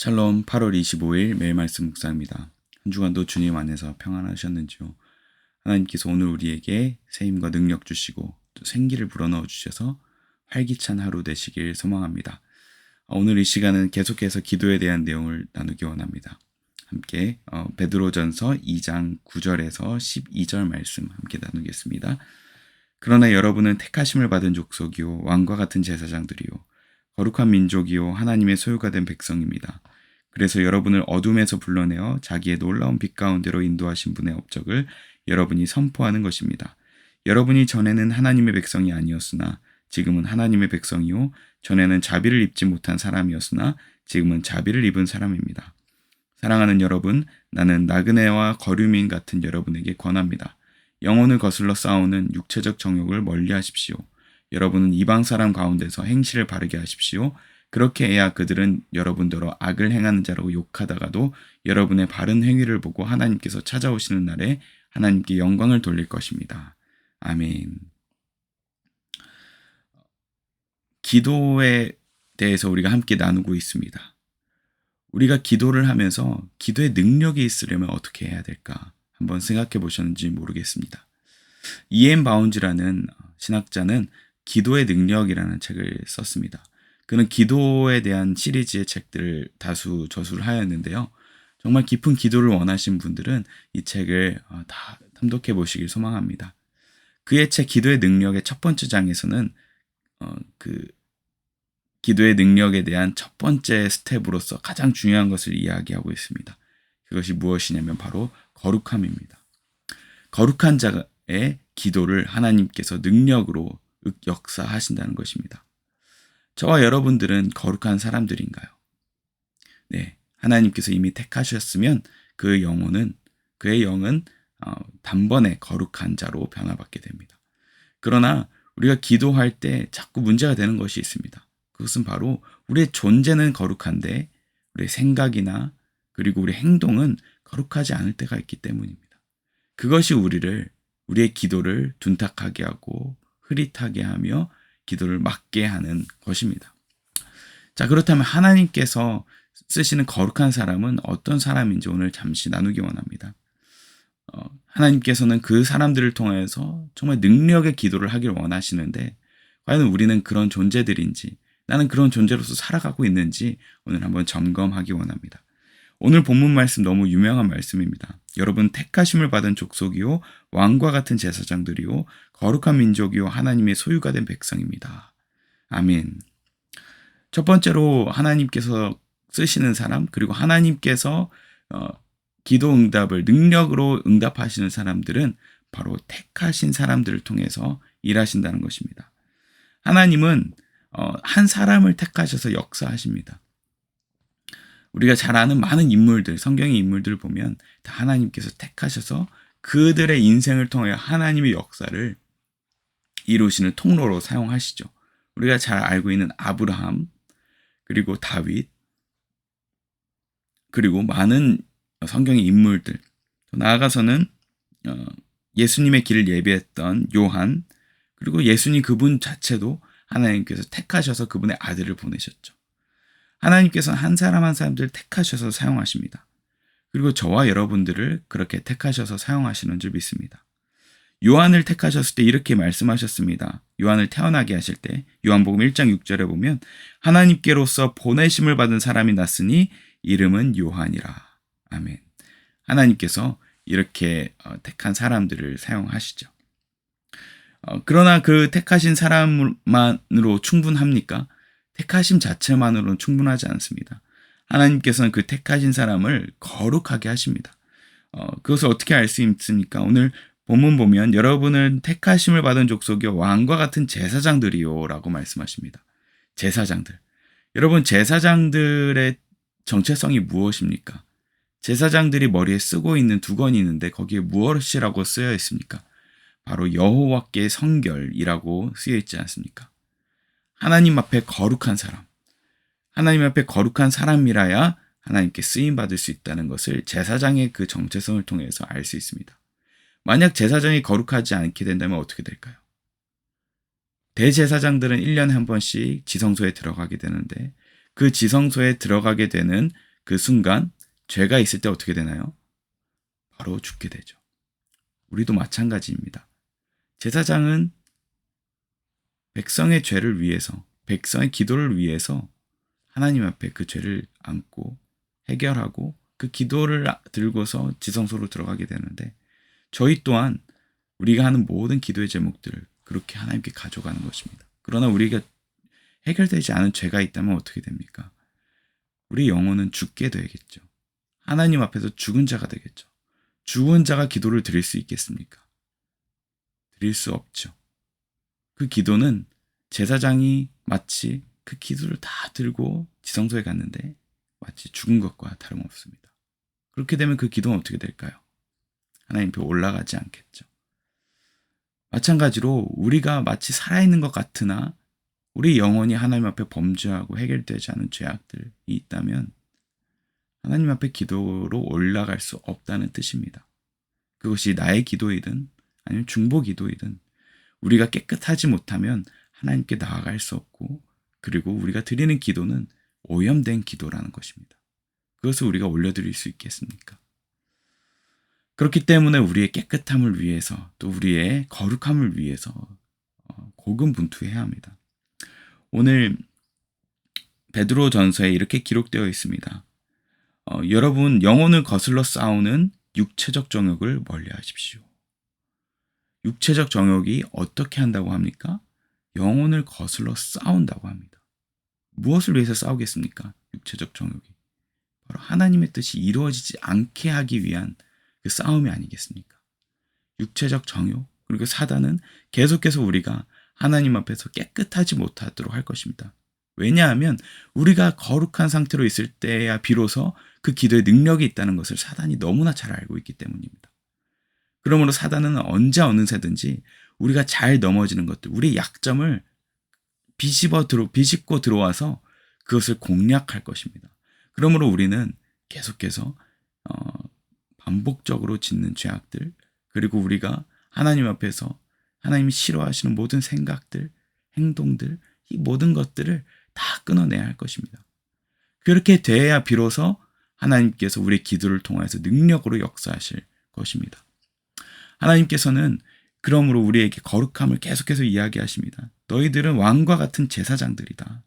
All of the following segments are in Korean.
샬롬 8월 25일 매일 말씀 묵상입니다. 한 주간도 주님 안에서 평안하셨는지요? 하나님께서 오늘 우리에게 새 힘과 능력 주시고 또 생기를 불어넣어 주셔서 활기찬 하루 되시길 소망합니다. 오늘 이 시간은 계속해서 기도에 대한 내용을 나누기 원합니다. 함께 베드로전서 2장 9절에서 12절 말씀 함께 나누겠습니다. 그러나 여러분은 택하심을 받은 족속이요 왕과 같은 제사장들이요 거룩한 민족이요 하나님의 소유가 된 백성입니다. 그래서 여러분을 어둠에서 불러내어 자기의 놀라운 빛 가운데로 인도하신 분의 업적을 여러분이 선포하는 것입니다. 여러분이 전에는 하나님의 백성이 아니었으나 지금은 하나님의 백성이요 전에는 자비를 입지 못한 사람이었으나 지금은 자비를 입은 사람입니다. 사랑하는 여러분, 나는 나그네와 거류민 같은 여러분에게 권합니다. 영혼을 거슬러 싸우는 육체적 정욕을 멀리하십시오. 여러분은 이방 사람 가운데서 행실을 바르게 하십시오. 그렇게 해야 그들은 여러분더러 악을 행하는 자라고 욕하다가도 여러분의 바른 행위를 보고 하나님께서 찾아오시는 날에 하나님께 영광을 돌릴 것입니다. 아멘. 기도에 대해서 우리가 함께 나누고 있습니다. 우리가 기도를 하면서 기도의 능력이 있으려면 어떻게 해야 될까? 한번 생각해 보셨는지 모르겠습니다. E.M. 바운즈라는 신학자는 기도의 능력이라는 책을 썼습니다. 그는 기도에 대한 시리즈의 책들을 다수 저술을 하였는데요. 정말 깊은 기도를 원하신 분들은 이 책을 다 탐독해 보시길 소망합니다. 그의 책 기도의 능력의 첫 번째 장에서는 그 기도의 능력에 대한 첫 번째 스텝으로서 가장 중요한 것을 이야기하고 있습니다. 그것이 무엇이냐면 바로 거룩함입니다. 거룩한 자의 기도를 하나님께서 능력으로 역사하신다는 것입니다. 저와 여러분들은 거룩한 사람들인가요? 네, 하나님께서 이미 택하셨으면 그의 영은 단번에 거룩한 자로 변화받게 됩니다. 그러나 우리가 기도할 때 자꾸 문제가 되는 것이 있습니다. 그것은 바로 우리의 존재는 거룩한데 우리의 생각이나 그리고 우리의 행동은 거룩하지 않을 때가 있기 때문입니다. 그것이 우리의 기도를 둔탁하게 하고 흐릿하게 하며 기도를 막게 하는 것입니다. 자, 그렇다면 하나님께서 쓰시는 거룩한 사람은 어떤 사람인지 오늘 잠시 나누기 원합니다. 하나님께서는 그 사람들을 통해서 정말 능력의 기도를 하길 원하시는데 과연 우리는 그런 존재들인지 나는 그런 존재로서 살아가고 있는지 오늘 한번 점검하기 원합니다. 오늘 본문 말씀 너무 유명한 말씀입니다. 여러분 택하심을 받은 족속이요 왕과 같은 제사장들이요 거룩한 민족이요 하나님의 소유가 된 백성입니다. 아멘. 첫 번째로 하나님께서 쓰시는 사람 그리고 하나님께서 기도 응답을 능력으로 응답하시는 사람들은 바로 택하신 사람들을 통해서 일하신다는 것입니다. 하나님은 한 사람을 택하셔서 역사하십니다. 우리가 잘 아는 많은 인물들, 성경의 인물들을 보면 다 하나님께서 택하셔서 그들의 인생을 통해 하나님의 역사를 이루시는 통로로 사용하시죠. 우리가 잘 알고 있는 아브라함, 그리고 다윗, 그리고 많은 성경의 인물들, 나아가서는 예수님의 길을 예비했던 요한, 그리고 예수님 그분 자체도 하나님께서 택하셔서 그분의 아들을 보내셨죠. 하나님께서는 한 사람 한 사람들 택하셔서 사용하십니다. 그리고 저와 여러분들을 그렇게 택하셔서 사용하시는 줄 믿습니다. 요한을 택하셨을 때 이렇게 말씀하셨습니다. 요한을 태어나게 하실 때 요한복음 1장 6절에 보면 하나님께로서 보내심을 받은 사람이 났으니 이름은 요한이라. 아멘. 하나님께서 이렇게 택한 사람들을 사용하시죠. 그러나 그 택하신 사람만으로 충분합니까? 택하심 자체만으로는 충분하지 않습니다. 하나님께서는 그 택하신 사람을 거룩하게 하십니다. 그것을 어떻게 알 수 있습니까? 오늘 본문 보면 여러분은 택하심을 받은 족속이요 왕과 같은 제사장들이요 라고 말씀하십니다. 제사장들. 여러분 제사장들의 정체성이 무엇입니까? 제사장들이 머리에 쓰고 있는 두건이 있는데 거기에 무엇이라고 쓰여 있습니까? 바로 여호와께 성결이라고 쓰여 있지 않습니까? 하나님 앞에 거룩한 사람, 하나님 앞에 거룩한 사람이라야 하나님께 쓰임받을 수 있다는 것을 제사장의 그 정체성을 통해서 알 수 있습니다. 만약 제사장이 거룩하지 않게 된다면 어떻게 될까요? 대제사장들은 1년에 한 번씩 지성소에 들어가게 되는데 그 지성소에 들어가게 되는 그 순간 죄가 있을 때 어떻게 되나요? 바로 죽게 되죠. 우리도 마찬가지입니다. 제사장은 백성의 죄를 위해서, 백성의 기도를 위해서 하나님 앞에 그 죄를 안고 해결하고 그 기도를 들고서 지성소로 들어가게 되는데, 저희 또한 우리가 하는 모든 기도의 제목들을 그렇게 하나님께 가져가는 것입니다. 그러나 우리가 해결되지 않은 죄가 있다면 어떻게 됩니까? 우리 영혼은 죽게 되겠죠. 하나님 앞에서 죽은 자가 되겠죠. 죽은 자가 기도를 드릴 수 있겠습니까? 드릴 수 없죠. 그 기도는 제사장이 마치 그 기도를 다 들고 지성소에 갔는데 마치 죽은 것과 다름없습니다. 그렇게 되면 그 기도는 어떻게 될까요? 하나님 앞에 올라가지 않겠죠. 마찬가지로 우리가 마치 살아있는 것 같으나 우리 영혼이 하나님 앞에 범죄하고 해결되지 않은 죄악들이 있다면 하나님 앞에 기도로 올라갈 수 없다는 뜻입니다. 그것이 나의 기도이든 아니면 중보 기도이든 우리가 깨끗하지 못하면 하나님께 나아갈 수 없고, 그리고 우리가 드리는 기도는 오염된 기도라는 것입니다. 그것을 우리가 올려드릴 수 있겠습니까? 그렇기 때문에 우리의 깨끗함을 위해서, 또 우리의 거룩함을 위해서 고군분투해야 합니다. 오늘 베드로 전서에 이렇게 기록되어 있습니다. 여러분, 영혼을 거슬러 싸우는 육체적 정욕을 멀리하십시오. 육체적 정욕이 어떻게 한다고 합니까? 영혼을 거슬러 싸운다고 합니다. 무엇을 위해서 싸우겠습니까? 육체적 정욕이 바로 하나님의 뜻이 이루어지지 않게 하기 위한 그 싸움이 아니겠습니까? 육체적 정욕, 그리고 사단은 계속해서 우리가 하나님 앞에서 깨끗하지 못하도록 할 것입니다. 왜냐하면 우리가 거룩한 상태로 있을 때야 비로소 그 기도에 능력이 있다는 것을 사단이 너무나 잘 알고 있기 때문입니다. 그러므로 사단은 언제 어느새든지 우리가 잘 넘어지는 것들, 우리의 약점을 비집고 들어와서 그것을 공략할 것입니다. 그러므로 우리는 계속해서 반복적으로 짓는 죄악들, 그리고 우리가 하나님 앞에서 하나님이 싫어하시는 모든 생각들, 행동들, 이 모든 것들을 다 끊어내야 할 것입니다. 그렇게 돼야 비로소 하나님께서 우리의 기도를 통해서 능력으로 역사하실 것입니다. 하나님께서는 그러므로 우리에게 거룩함을 계속해서 이야기하십니다. 너희들은 왕과 같은 제사장들이다.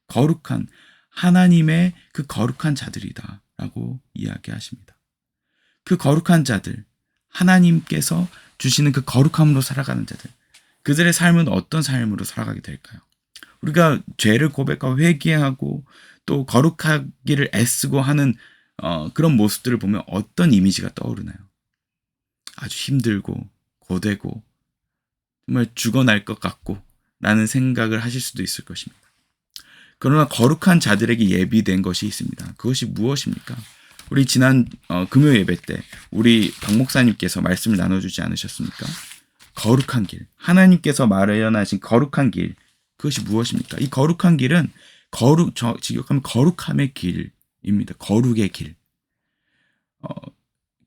거룩한 하나님의 그 거룩한 자들이다 라고 이야기하십니다. 그 거룩한 자들, 하나님께서 주시는 그 거룩함으로 살아가는 자들, 그들의 삶은 어떤 삶으로 살아가게 될까요? 우리가 죄를 고백하고 회개하고 또 거룩하기를 애쓰고 하는 그런 모습들을 보면 어떤 이미지가 떠오르나요? 아주 힘들고 고되고 정말 죽어날 것 같고 라는 생각을 하실 수도 있을 것입니다. 그러나 거룩한 자들에게 예비된 것이 있습니다. 그것이 무엇입니까? 우리 지난 금요 예배 때 우리 박 목사님께서 말씀을 나눠주지 않으셨습니까? 거룩한 길, 하나님께서 마련하신 거룩한 길, 그것이 무엇입니까? 이 거룩한 길은 직역하면 거룩함의 길입니다. 거룩의 길.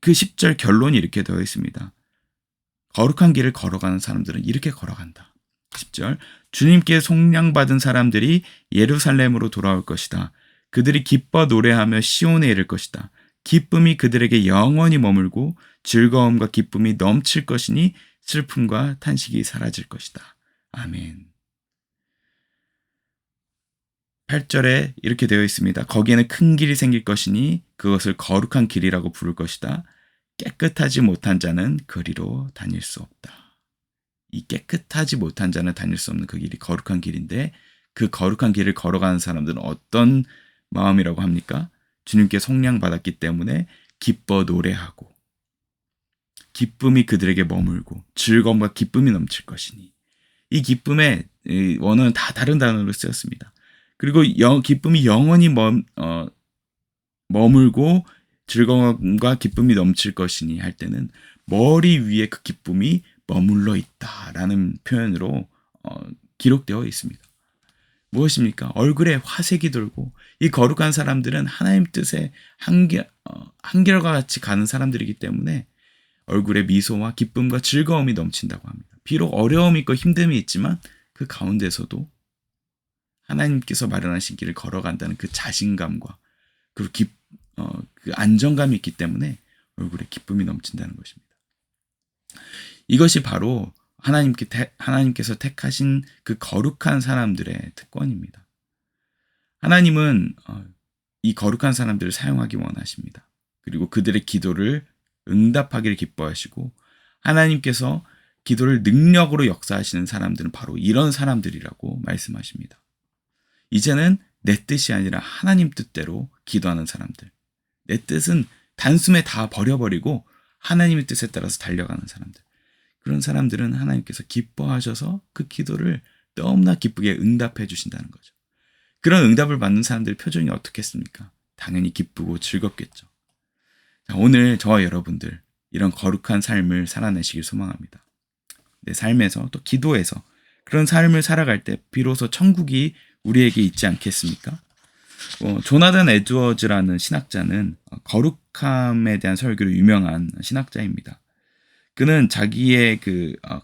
그 10절 결론이 이렇게 되어 있습니다. 거룩한 길을 걸어가는 사람들은 이렇게 걸어간다. 10절, 주님께 속량받은 사람들이 예루살렘으로 돌아올 것이다. 그들이 기뻐 노래하며 시온에 이를 것이다. 기쁨이 그들에게 영원히 머물고 즐거움과 기쁨이 넘칠 것이니 슬픔과 탄식이 사라질 것이다. 아멘. 8절에 이렇게 되어 있습니다. 거기에는 큰 길이 생길 것이니 그것을 거룩한 길이라고 부를 것이다. 깨끗하지 못한 자는 그리로 다닐 수 없다. 이 깨끗하지 못한 자는 다닐 수 없는 그 길이 거룩한 길인데, 그 거룩한 길을 걸어가는 사람들은 어떤 마음이라고 합니까? 주님께 속량받았기 때문에 기뻐 노래하고 기쁨이 그들에게 머물고 즐거움과 기쁨이 넘칠 것이니, 이 기쁨의 원어는 다 다른 단어로 쓰였습니다. 그리고 기쁨이 영원히 머물고 즐거움과 기쁨이 넘칠 것이니 할 때는 머리 위에 그 기쁨이 머물러 있다라는 표현으로 기록되어 있습니다. 무엇입니까? 얼굴에 화색이 돌고, 이 거룩한 사람들은 하나님 뜻에 한결과 같이 가는 사람들이기 때문에 얼굴에 미소와 기쁨과 즐거움이 넘친다고 합니다. 비록 어려움이 있고 힘듦이 있지만 그 가운데서도 하나님께서 마련하신 길을 걸어간다는 그 자신감과 그리고 그 안정감이 있기 때문에 얼굴에 기쁨이 넘친다는 것입니다. 이것이 바로 하나님께서 택하신 그 거룩한 사람들의 특권입니다. 하나님은 이 거룩한 사람들을 사용하기 원하십니다. 그리고 그들의 기도를 응답하기를 기뻐하시고 하나님께서 기도를 능력으로 역사하시는 사람들은 바로 이런 사람들이라고 말씀하십니다. 이제는 내 뜻이 아니라 하나님 뜻대로 기도하는 사람들. 내 뜻은 단숨에 다 버려버리고 하나님의 뜻에 따라서 달려가는 사람들. 그런 사람들은 하나님께서 기뻐하셔서 그 기도를 너무나 기쁘게 응답해 주신다는 거죠. 그런 응답을 받는 사람들의 표정이 어떻겠습니까? 당연히 기쁘고 즐겁겠죠. 자, 오늘 저와 여러분들 이런 거룩한 삶을 살아내시길 소망합니다. 내 삶에서 또 기도에서 그런 삶을 살아갈 때 비로소 천국이 우리에게 있지 않겠습니까? 조나단 에드워즈라는 신학자는 거룩함에 대한 설교로 유명한 신학자입니다. 그는 자기의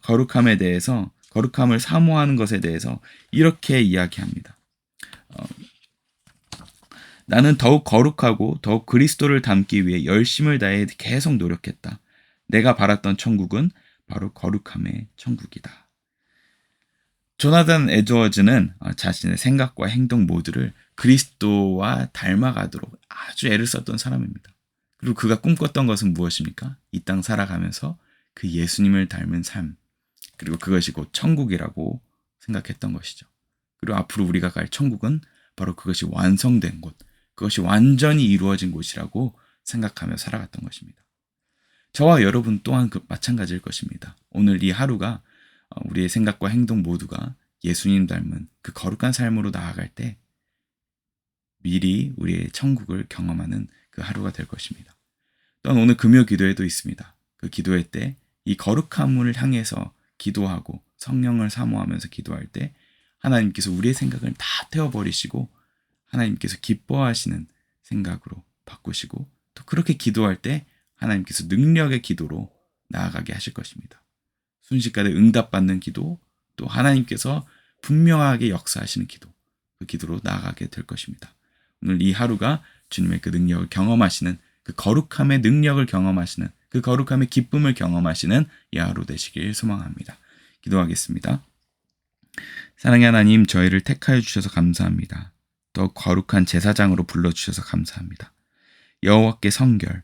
거룩함에 대해서, 거룩함을 사모하는 것에 대해서 이렇게 이야기합니다. 나는 더욱 거룩하고 더욱 그리스도를 닮기 위해 열심을 다해 계속 노력했다. 내가 바랐던 천국은 바로 거룩함의 천국이다. 조나단 에드워즈는 자신의 생각과 행동 모두를 그리스도와 닮아가도록 아주 애를 썼던 사람입니다. 그리고 그가 꿈꿨던 것은 무엇입니까? 이 땅 살아가면서 그 예수님을 닮은 삶, 그리고 그것이 곧 천국이라고 생각했던 것이죠. 그리고 앞으로 우리가 갈 천국은 바로 그것이 완성된 곳, 그것이 완전히 이루어진 곳이라고 생각하며 살아갔던 것입니다. 저와 여러분 또한 마찬가지일 것입니다. 오늘 이 하루가 우리의 생각과 행동 모두가 예수님 닮은 그 거룩한 삶으로 나아갈 때 미리 우리의 천국을 경험하는 그 하루가 될 것입니다. 또한 오늘 금요 기도회도 있습니다. 그 기도회 때 이 거룩함을 향해서 기도하고 성령을 사모하면서 기도할 때 하나님께서 우리의 생각을 다 태워버리시고 하나님께서 기뻐하시는 생각으로 바꾸시고 또 그렇게 기도할 때 하나님께서 능력의 기도로 나아가게 하실 것입니다. 순식간에 응답받는 기도, 또 하나님께서 분명하게 역사하시는 기도, 그 기도로 나아가게 될 것입니다. 오늘 이 하루가 주님의 그 능력을 경험하시는, 그 거룩함의 능력을 경험하시는, 그 거룩함의 기쁨을 경험하시는 이 하루 되시길 소망합니다. 기도하겠습니다. 사랑의 하나님, 저희를 택하여 주셔서 감사합니다. 또 거룩한 제사장으로 불러주셔서 감사합니다. 여호와께 성결,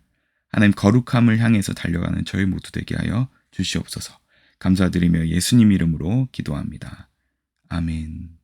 하나님 거룩함을 향해서 달려가는 저희 모두 되게 하여 주시옵소서. 감사드리며 예수님 이름으로 기도합니다. 아멘.